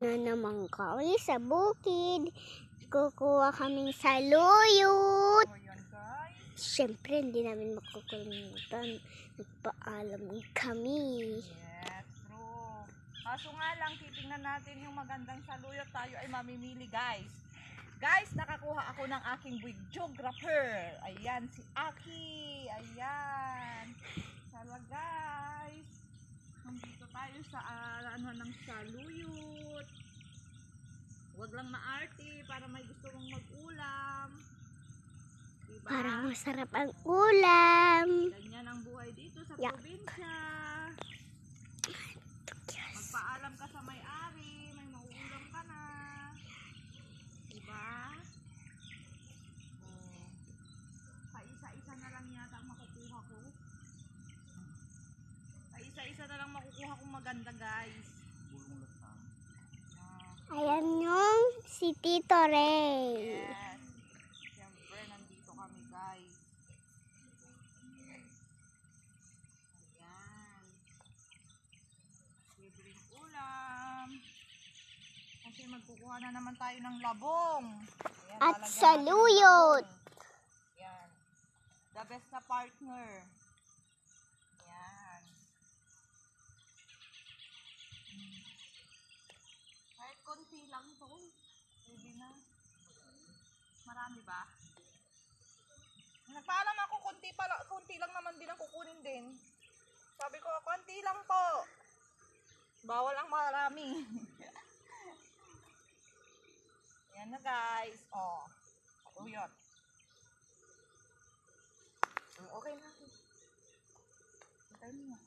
Na naman kami sa bukid. Kukuha kaming saluyot. So, yan guys. Siyempre, hindi namin makukalimutan. Nagpaalam kami. Yes, true. Kaso nga lang, titingnan natin yung magandang saluyot. Tayo ay mamimili guys. Guys, nakakuha ako ng aking videographer. Ayan, si Aki. Ayan. Sala guys. Nandito tayo sa ano ng saluyot. Huwag lang maarte para may gusto mong mag-ulam. Diba? Para masarap ang ulam. Ganyan ang buhay dito sa probinsya. Magpaalam ka sa may-ari, may mauulam ka na. Diba? Oh. Paisa-isa na lang yata ang makukuha ko. Paisa-isa na lang makukuha kong maganda guys. Ayan yung si Tito Ray. Yes. Siyempre, nandito kami guys. Ayan. Libreng ulam. Kasi magkukuha na naman tayo ng labong. Ayan, At lalagyan natin ng saluyot. labong. Ayan. The best na partner. Ayan. Kahit konti lang to. Pwede na. Marami ba? Nagpaalam ako, konti lang naman din ang kukunin din. Sabi ko, konti lang po. Bawal ang marami. Yan na guys. Oh, saluyot. Okay na. Tayo na.